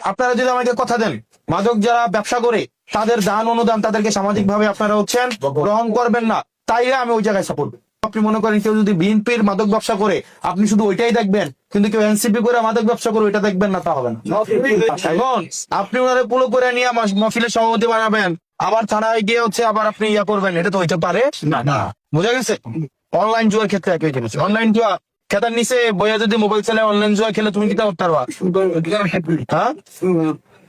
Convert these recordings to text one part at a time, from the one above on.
আপনারা যদি আমাকে কথা দেন, মাদক যারা ব্যবসা করে তাদের দান অনুদান তাদেরকে সামাজিক ভাবে আপনারা হচ্ছেন গ্রহণ করবেন না, তাইলে আমি ওই জায়গায় সাপোর্ট। আপনি মনে করেন কেউ যদি বিএনপির মাদক ব্যবসা করে আপনি শুধু ওইটাই দেখবেন, কিন্তু কেউ এনসিপি করে মাদক ব্যবসা করে ওইটা দেখবেন না, তা হবে না। এখন আপনি ওনারে পুরো করে নিয়ে মহফিলের সভাপতি বানাবেন, আবার থানায় গিয়ে হচ্ছে আবার আপনি ইয়া করবেন, এটা তো হইতে পারে না। বুঝা গেছে? অনলাইন জুয়ার ক্ষেত্রে একই জিনিস। অনলাইন জুয়া খেতার নিচে বইয়া যদি মোবাইল চালায় অনলাইন জুয়া খেলে তুমি কিতা করতে পারবা? হ্যাঁ,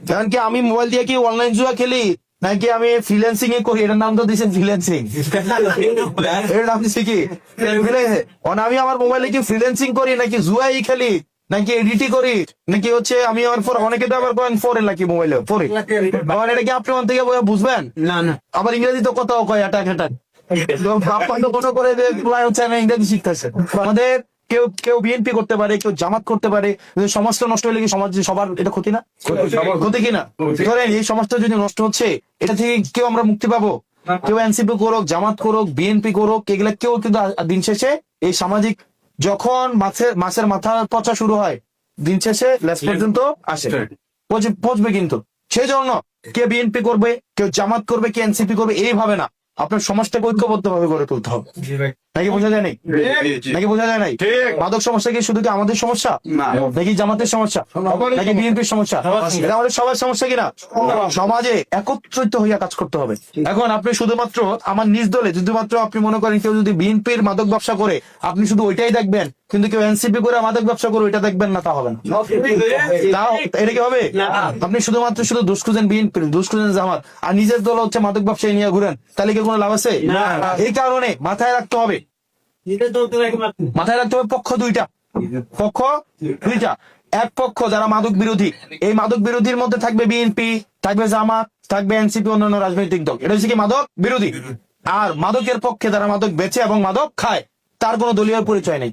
কারণ কি আমি মোবাইল দিয়ে কি অনলাইন জুয়া খেলি নাকি আমি ফ্রিল্যান্সিং এ করি? এটার নাম তো দিচ্ছেন ফ্রিল্যান্সিং, এর নাম দিচ্ছে কি? আমি আমার মোবাইলে কি ফ্রিল্যান্সিং করি নাকি জুয়াই খেলি নাকি এডিটি করি নাকি হচ্ছে আমি আমার অনেকে তো আবার করেন ফোরে নাকি মোবাইলে ফোরে, এটা কি আপনি ওখান থেকে বুঝবেন না? আবার ইংরেজি তো কোথাও কয় অ্যাটাক অ্যাটাক, কোনো করে হচ্ছে না ইংরেজি শিখতেছে। আমাদের কেউ কেউ বিএনপি করতে পারে, কেউ জামাত করতে পারে, সমাজটা নষ্ট হলে কি সমাজ সবার এটা ক্ষতি না? ক্ষতি কিনা? ধরেন এই সমাজটা যদি নষ্ট হচ্ছে, এটা থেকে কেউ আমরা মুক্তি পাবো? কেউ এনসিপি করুক, জামাত করুক, বিএনপি করুক, এগুলা কেউ কিন্তু দিন শেষে এই সামাজিক যখন মাছের মাথা পচা শুরু হয়, দিন শেষে লেস পর্যন্ত আসে, পচবে কিন্তু। সেই জন্য কে বিএনপি করবে, কেউ জামাত করবে, কে এনসিপি করবে, এইভাবে না, আপনার সমাজটাকে ঐক্যবদ্ধ ভাবে গড়ে তুলতে হবে। নাকি বোঝা যায় নাই? নাকি বোঝা যায় নাই? মাদক সমস্যা কি শুধু কি আমাদের সমস্যা নাকি জামাতের সমস্যা নাকি বিএনপির সমস্যা? এটা আমাদের সবার সমস্যা কিনা? সমাজে একত্রিত হইয়া কাজ করতে হবে। এখন আপনি শুধুমাত্র আমার নিজ দলে শুধুমাত্র আপনি মনে করেন কেউ যদি বিএনপির মাদক ব্যবসা করে আপনি শুধু ওইটাই দেখবেন, কিন্তু কেউ এনসিপি করে মাদক ব্যবসা করে ওইটা দেখবেন না, তা হবে না। এটা কি হবে? আপনি শুধুমাত্র শুধু দোষ খুঁজেন বিএনপির, দোষ খুঁজেন জামাত, আর নিজের দল হচ্ছে মাদক ব্যবসায়ী নিয়ে ঘুরেন, তাহলে কি কোনো লাভ আছে? এই কারণে মাথায় রাখতে হবে, মাথায় রাখতে হবে পক্ষ দুইটা। পক্ষ দুইটা, এক পক্ষ যারা মাদক বিরোধী, এই মাদক বিরোধীর মধ্যে থাকবে বিএনপি, থাকবে জামাত, থাকবে এনসিপি, অন্যান্য রাজনৈতিক দল, এটা হচ্ছে কি মাদক বিরোধী। আর মাদকের পক্ষে যারা মাদক বেচে এবং মাদক খায়, তার কোনো দলীয় পরিচয় নেই।